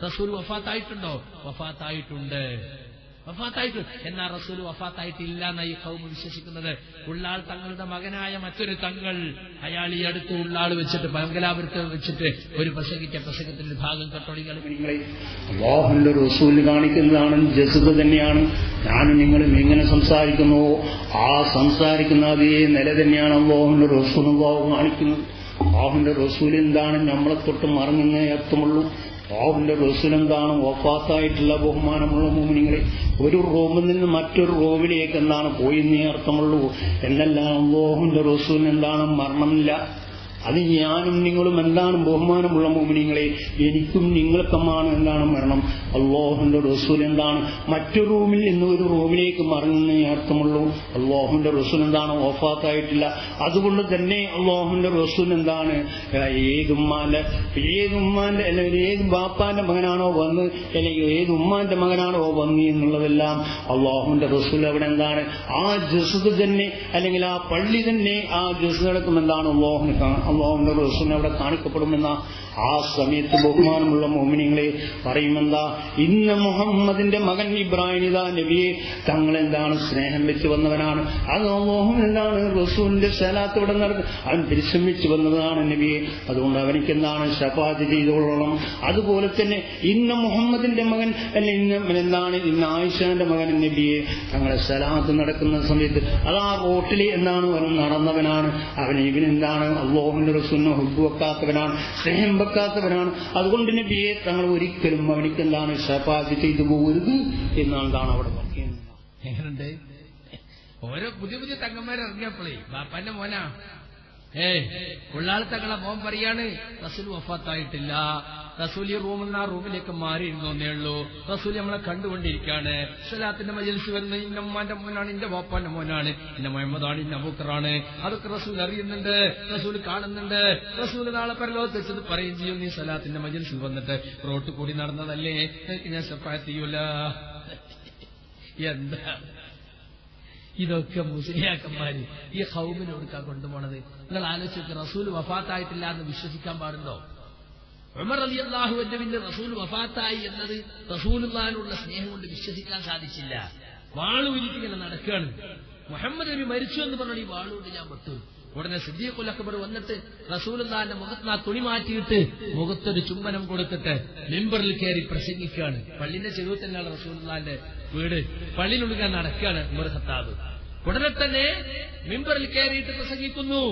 റസൂൽ വഫാത്തായിട്ടുണ്ടോ? വഫാത്തായിട്ടുണ്ട്. എന്നാൽ റസൂൽ വഫാത്തായിട്ടില്ല എന്നാണ് ഈ ഖൗം വിശ്വസിക്കുന്നത്. ഉള്ളാൾ തങ്ങളുടെ മകനായ മറ്റൊരു തങ്ങൾ അയാൾ ഈ അടുത്ത് ഉള്ളാൾ വെച്ചിട്ട് മംഗലാപുരത്ത് വെച്ചിട്ട് ഒരു പ്രസംഗത്തിന്റെ ഭാഗം കേട്ടോളികൾ. അല്ലാഹുവിന്റെ റസൂൽ കാണിക്കുന്നതാണ് ജസ്ദ് തന്നെയാണ്. ഞാനും നിങ്ങളും എങ്ങനെ സംസാരിക്കുന്നുവോ ആ സംസാരിക്കുന്ന അതേ നില തന്നെയാണ് അല്ലാഹുവിന്റെ റസൂൽ കാണിക്കുന്നത്. അല്ലാഹുവിന്റെ റസൂൽ എന്താണ് നമ്മളെ തൊട്ട് മറങ്ങുന്നേ അർത്ഥമുള്ളൂ. അല്ലാഹുവിന്റെ റസൂൽ എന്താണ് വഫാത്തായിട്ടുള്ള ബഹുമാനമുള്ള മുഅ്മിനീങ്ങളെ ഒരു റൂമിൽ നിന്ന് മറ്റൊരു റൂമിലേക്ക് എന്താണ് പോയിന്നേ അർത്ഥമുള്ളൂ. എന്നല്ല അല്ലാഹുവിന്റെ റസൂൽ എന്താണ് മരണമില്ല. അത് ഞാനും നിങ്ങളും എന്താണ് ബഹുമാനമുള്ള മുഅ്മിനീങ്ങളെ എനിക്കും നിങ്ങൾക്കുമാണ് എന്താണ് മരണം. അല്ലാഹുവിന്റെ റസൂൽ എന്താണ് മറ്റൊരു റൂമിൽ നിന്ന് ഒരു റൂമിലേക്ക് മറങ്ങുന്നേ അർത്ഥമുള്ളൂ. അല്ലാഹുവിന്റെ റസൂൽ എന്താണ് വഫാത്തായിട്ടില്ല. അതുകൊണ്ട് തന്നെ അല്ലാഹുവിന്റെ റസൂൽ എന്താണ് ഏതുമ്മാന്റെ അല്ലെങ്കിൽ ഏത് ബാപ്പാന്റെ മകനാണോ വന്ന് അല്ലെങ്കിൽ ഏത് ഉമ്മാന്റെ മകനാണോ വന്ന് എന്നുള്ളതെല്ലാം അല്ലാഹുവിന്റെ റസൂൽ അവിടെ എന്താണ് ആ ജസ്ദ് തന്നെ അല്ലെങ്കിൽ ആ പള്ളി തന്നെ ആ ജസ്ദ് അടക്കം എന്താണ് അല്ലാഹുവിന്റെ റസൂലിനെ അവിടെ കാണിക്കപ്പെടുമെന്ന ആ സമയത്ത് ബഹുമാനമുള്ള മുഅ്മിനീങ്ങളെ പറയുമെന്താ ഇന്ന മുഹമ്മദിന്റെ മകൻ ഇബ്രാഹിം ഇതാ നബിയെ തങ്ങളെന്താണ് സ്നേഹം വെച്ച് വന്നവനാണ്. അത് അല്ലാഹു എന്താണ് റസൂലിന്റെ സലാത്ത് ഇവിടെ നടന്ന് അവൻ പരിശ്രമിച്ചു വന്നതാണ് നബിയെ. അതുകൊണ്ട് അവനിക്ക് എന്താണ് ശഫാഅത്ത് ചെയ്തുകൊള്ളണം. അതുപോലെ തന്നെ ഇന്ന മുഹമ്മദിന്റെ മകൻ അല്ലെ എന്താണ് ഇന്ന ആയിഷാന്റെ മകൻ നബിയെ തങ്ങളെ സലാത്ത് നടക്കുന്ന സമയത്ത് അത് ആ റോട്ടിൽ എന്താണ് നടന്നവനാണ്. ഇവനെന്താണ് അല്ലാഹുവിന്റെ റസൂലിനെ ഹുബ്ബ് വെക്കാത്തവനാണ്, സ്നേഹം വെക്കാത്തവനാണ്. അതുകൊണ്ട് നബിയെ തങ്ങൾ ഒരിക്കലും അവനിക്ക് എന്താണ് ശഫാഅത്ത് ചെയ്തു പോകരുത് എന്നാണ് അവിടെ പറയുന്നത്. എങ്ങനെയുണ്ട് ഓരോ പുതിയ പുതിയ തങ്ങന്മാരിറങ്ങിയപ്പോഴേ ബാപ്പാന്റെ മോനാ ഉള്ളാൾ തങ്ങളെ മോൻ പറയാണ് റസൂൽ വഫാത്തായിട്ടില്ല. റസൂൽ ഈ റൂമിൽ നിന്ന് ആ റൂമിലേക്ക് മാറിയിരുന്നേ ഉള്ളൂ. റസൂൽ നമ്മളെ കണ്ടുകൊണ്ടിരിക്കുകയാണ്. സ്വലാത്തിന്റെ മജ്‌ലിസ് വരുന്ന ഇന്ന ഉമ്മാന്റെ മോനാണ്, ഇന്റെ ബാപ്പാന്റെ മോനാണ്, ഇന്ന മുഹമ്മദാണ്, ഇന്ന അബൂബക്കറാണ്. അതൊക്കെ റസൂൽ അറിയുന്നുണ്ട്, റസൂൽ കാണുന്നുണ്ട്. റസൂൽ നാളെ പരലോകത്ത് വെച്ചത് പറയും ചെയ്യും നീ സ്വലാത്തിന്റെ മജ്‌ലിസിൽ വന്നിട്ട് റോട്ട് കൂടി നടന്നതല്ലേ ഞാൻ ശഫാഅത്ത് ചെയ്യൂല. എന്താ ഇതൊക്കെ മുസ്ലിയാക്കന്മാര് ഈ ഖൗമിനെ കൊടുക്കാൻ കൊണ്ടുപോണത്? നിങ്ങൾ ആലോചിച്ച് റസൂൽ വഫാത്തായിട്ടില്ല എന്ന് വിശ്വസിക്കാൻ പാടുണ്ടോ? ഉമർ റളിയല്ലാഹു അൻഹുവിന്റെ റസൂൽ വഫാത്തായി എന്നത് റസൂലുള്ളാഹിനുള്ള സ്നേഹം കൊണ്ട് വിശ്വസിക്കാൻ സാധിച്ചില്ല. വാളുവിരിക്കിങ്ങനെ നടക്കുകയാണ്. മുഹമ്മദ് നബി മരിച്ചു എന്ന് പറഞ്ഞാൽ ഈ വാളുകൊണ്ട് ഞാൻ പെട്ടു. ഉടനെ സിദ്ദീഖുൽ അക്ബർ വന്നിട്ട് റസൂലുള്ളാഹിന്റെ മുഖത്ത് ആ തുണി മാറ്റിയിട്ട് മുഖത്തൊരു ചുംബനം കൊടുത്തിട്ട് മിമ്പറിൽ കയറി പ്രസംഗിക്കുകയാണ്. പള്ളിന്റെ ചെരുവ് തന്നെയാണ് റസൂലുള്ളാഹിന്റെ വീട്. പള്ളിയിലുള്ളിൽ നടക്കുകയാണ് ഉമർ ഖത്താബ്. ഉടനെ തന്നെ മിമ്പറിൽ കയറിയിട്ട് പ്രസംഗിക്കുന്നു.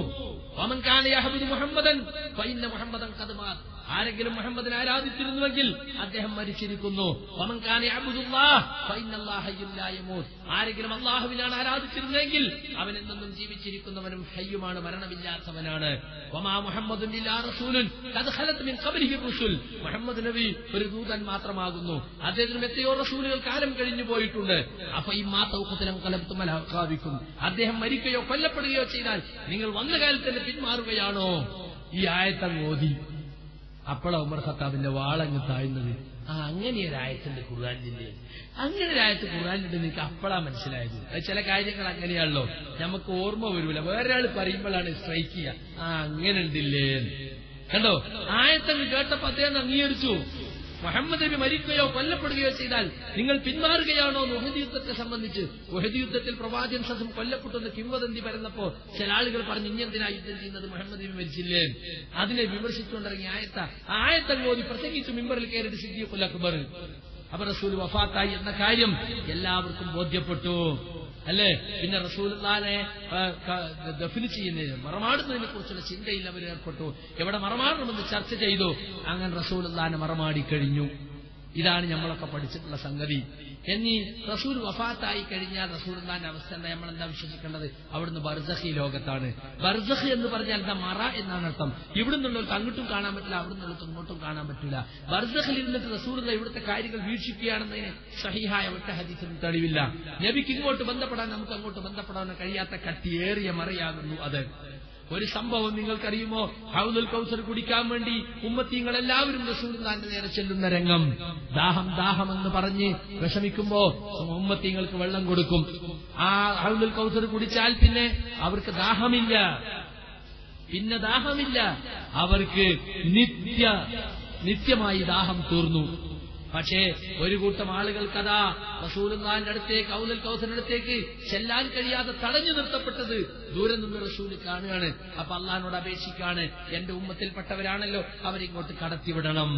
വമൻ കാന യഅബ്ദു മുഹമ്മദൻ ഫഇന്ന മുഹമ്മദൻ ഖദ് മാത്. ആരെങ്കിലും മുഹമ്മദിനെ ആരാധിച്ചിരുന്നുവെങ്കിൽ അദ്ദേഹം മരിച്ചിരിക്കുന്നു. വമൻ കാന യഅബ്ദുല്ലാഹ് ഫഇന്നല്ലാഹ ഹയ്യുൻ ലാ യമൂത്. ആരെങ്കിലും അല്ലാഹുവിനാണ് ആരാധിച്ചിരുന്നെങ്കിൽ അവൻ എന്നെന്നും ജീവിച്ചിരിക്കുന്നവനും ഹയ്യുമാണ്, മരണമില്ലാത്തവനാണ്. വമാ മുഹമ്മദുൻ ഇല്ലാ റസൂലുൻ ഖദ് ഖലത് മിൻ ഖബ്ലിഹി റുസുൽ. മുഹമ്മദ് നബി ഒരു ദൂതൻ മാത്രമാകുന്നു. അദ്ദേഹത്തിന് എത്രയോ റസൂലുകൾ കാലം കഴിഞ്ഞു പോയിട്ടുണ്ട്. അപ്പൊ ഈ മാതൗഖത്തിലും കലബ്തും അൽഹാഖാബിക്കും. അദ്ദേഹം മരിക്കുകയോ കൊല്ലപ്പെടുകയോ ചെയ്താൽ നിങ്ങൾ വന്ന കാലത്ത് തന്നെ പിന്മാറുകയാണോ? ഈ ആയത്തങ്ങ് ഓതി. അപ്പോഴാ ഉമർ ഖത്താബിന്റെ വാളങ്ങ് താഴ്ന്നത്. അങ്ങനെ ഒരു ആയത്തുണ്ട് ഖുർആനിന്റെ. അങ്ങനെ ഒരു ആയത്ത് ഖുർആനിലുണ്ട് എനിക്ക് അപ്പോഴാ മനസ്സിലായത്. അത് ചില കാര്യങ്ങൾ അങ്ങനെയാണല്ലോ, നമുക്ക് ഓർമ്മ വരൂല, വേറൊരാൾ പറയുമ്പോഴാണ് സ്ട്രൈക്ക് ചെയ്യുക. അങ്ങനെ ഉണ്ടില്ലേ കണ്ടോ. ആയത്തങ്ങ് കേട്ടപ്പോ അദ്ദേഹം അംഗീകരിച്ചു. മുഹമ്മദ് നബി മരിക്കുകയോ കൊല്ലപ്പെടുകയോ ചെയ്താൽ നിങ്ങൾ പിന്മാറുകയാണോ? ഉഹദ് യുദ്ധത്തെ സംബന്ധിച്ച് ഉഹദ് യുദ്ധത്തിൽ പ്രവാചകൻ സസം കൊല്ലപ്പെട്ടെന്ന് കിംവദന്തി പരന്നപ്പോ ചില ആളുകൾ പറഞ്ഞു ഇനിയെന്തിനാ യുദ്ധം ചെയ്യുന്നത്, മുഹമ്മദ് നബി മരിച്ചില്ലേ? അതിനെ വിമർശിച്ചുകൊണ്ടിറങ്ങിയ ആയത്തങ്ങോതി പ്രസംഗിച്ചു മിമ്പറിൽ കയറിയിട്ട് സിദ്ദീഖുൽ അക്ബർ. അപ്പൊ റസൂൽ വഫാത്തായി എന്ന കാര്യം എല്ലാവർക്കും ബോധ്യപ്പെട്ടു അല്ലേ. പിന്നെ റസൂലുള്ളാഹിനെ ദഫ്ന് ചെയ്യുന്നതിന് മറമാടുന്നതിനെ കുറിച്ചുള്ള ചിന്തയിൽ അവർ ഏർപ്പെട്ടു. എവിടെ മറമാടണമെന്ന് ചർച്ച ചെയ്തു. അങ്ങനെ റസൂലുള്ളാഹിനെ മറമാടി കഴിഞ്ഞു. ഇതാണ് നമ്മളൊക്കെ പഠിച്ചിട്ടുള്ള സംഗതി. എന്നീ റസൂൽ വഫാത്തായി കഴിഞ്ഞാൽ റസൂലുള്ളാഹിന്റെ അവസ്ഥ എന്താ? നമ്മളെന്താ വിശ്വസിക്കേണ്ടത്? അവിടുന്ന് ബർസഖി ലോകത്താണ്. ബർസഖ് എന്ന് പറഞ്ഞാൽ എന്താ? മറ എന്നാണ് അർത്ഥം. ഇവിടെ നിന്നുള്ളവർക്ക് അങ്ങോട്ടും കാണാൻ പറ്റില്ല, അവിടെ നിന്നുള്ളവർക്ക് ഇങ്ങോട്ടും കാണാൻ പറ്റില്ല. ബർസഖിൽ ഇരുന്നിട്ട് റസൂലുള്ളാഹി ഇവിടുത്തെ കാര്യങ്ങൾ വീക്ഷിക്കുകയാണെന്നതിന് സഹീഹായ ഒറ്റ ഹദീസിനും തെളിവില്ല. നബിക്ക് ഇങ്ങോട്ട് ബന്ധപ്പെടാൻ നമുക്ക് അങ്ങോട്ട് ബന്ധപ്പെടാൻ കഴിയാത്ത കട്ടിയേറിയ മറയാകുന്നു അത്. ഒരു സംഭവം നിങ്ങൾക്കറിയുമോ? ഹൗദുൽ കൗസർ കുടിക്കാൻ വേണ്ടി ഉമ്മത്തീങ്ങൾ എല്ലാവരും റസൂലുള്ളാഹിന്റെ നേരെ ചെല്ലുന്ന രംഗം. ദാഹം ദാഹമെന്ന് പറഞ്ഞ് വിഷമിക്കുമ്പോ ഉമ്മത്തീങ്ങൾക്ക് വെള്ളം കൊടുക്കും. ആ ഹൗദുൽ കൗസർ കുടിച്ചാൽ പിന്നെ അവർക്ക് ദാഹമില്ല, അവർക്ക് നിത്യ നിത്യമായി ദാഹം തീർന്നു. പക്ഷേ ഒരു കൂട്ടം ആളുകൾക്കതാ റസൂലുള്ളാഹിന്റെ അടുത്തേക്ക് ഔദുൽ കൗസറിന്റെ അടുത്തേക്ക് ചെല്ലാൻ കഴിയാതെ തടഞ്ഞു നിർത്തപ്പെട്ടത് ദൂരെ നിന്ന് റസൂൽ കാണുകയാണ്. അപ്പൊ അള്ളാഹിനോട് അപേക്ഷിക്കാണ്, എന്റെ ഉമ്മത്തിൽപ്പെട്ടവരാണല്ലോ, അവരിങ്ങോട്ട് കടത്തിവിടണം.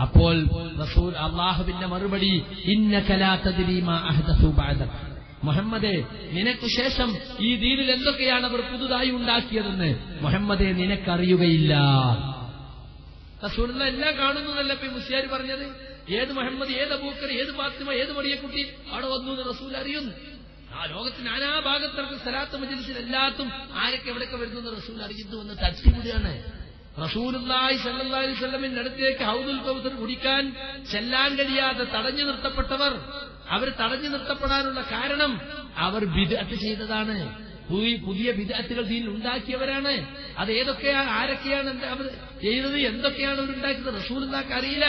അപ്പോൾ റസൂൽ അള്ളാഹുവിന്റെ മറുപടി, ഇന്നക ലാ തദ്രീ മാ അഹ്ദസു ബഅദക, മുഹമ്മദേ നിനക്കു ശേഷം ഈ ദീനിൽ എന്തൊക്കെയാണ് അവർ പുതുതായി ഉണ്ടാക്കിയതെന്ന് മുഹമ്മദേ നിനക്കറിയുകയില്ല. റസൂലുള്ള എല്ലാം കാണുന്നതല്ല ഇപ്പൊ മുസ്ലിയാർ പറഞ്ഞത്. ഏത് മുഹമ്മദ്, ഏത് അബൂബക്കർ, ഏത് ഫാത്തിമ, ഏത് മറിയക്കുട്ടി അവിടെ വന്നു എന്ന് റസൂൽ അറിയുന്നു. ആ ലോകത്തിന് നാനാഭാഗത്തിറക്ക് സലാത്ത് മജ്ലിസിൽ എല്ലാത്തും ആരൊക്കെ എവിടെയൊക്കെ വരുന്നു റസൂൽ അറിയുന്നു എന്ന് തട്ടിവിടുകയാണ്. റസൂലുള്ളാഹി സ്വല്ലല്ലാഹു അലൈഹി വസല്ലമിന്റെ അടുത്തേക്ക് ഹൗദുൽ കൗസർ കുടിക്കാൻ ചെല്ലാൻ കഴിയാതെ തടഞ്ഞു നിർത്തപ്പെട്ടവർ, അവർ തടഞ്ഞു നിർത്തപ്പെടാനുള്ള കാരണം അവർ ബിദ്അത്ത് ചെയ്തതാണ്. പുതിയ ബിദ്അത്തുകൾ ദീനിൽ ഉണ്ടാക്കിയവരാണ്. അത് ഏതൊക്കെയാണ്, ആരൊക്കെയാണ് അവർ ചെയ്തത്, എന്തൊക്കെയാണ് അവരുണ്ടാക്കിയത് റസൂലുള്ളാഹിക്ക് അറിയില്ല.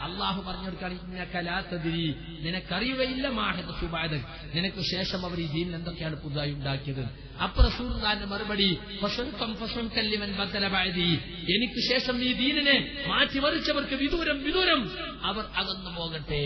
അള്ളാഹു പറഞ്ഞു കൊടുക്കുകയാണ്, ഇന്നക ലാ തദ്രീ, നിനക്കറിയുകയില്ല മാ ഹദസു ബഅദക, നിനക്ക് ശേഷം അവർ ഈ ദീനിൽ എന്തൊക്കെയാണ് പുതുതായി ഉണ്ടാക്കിയത്. അപ്പൊ റസൂലുള്ളാഹിന്റെ മറുപടി, ഫസ്വൻ ലിമൻ ബദല ബഅദി, എനിക്ക് ശേഷം ഈ ദീനിനെ മാറ്റിമറിച്ചവർക്ക് വിദൂരം അവർ അകന്നു പോകട്ടെ.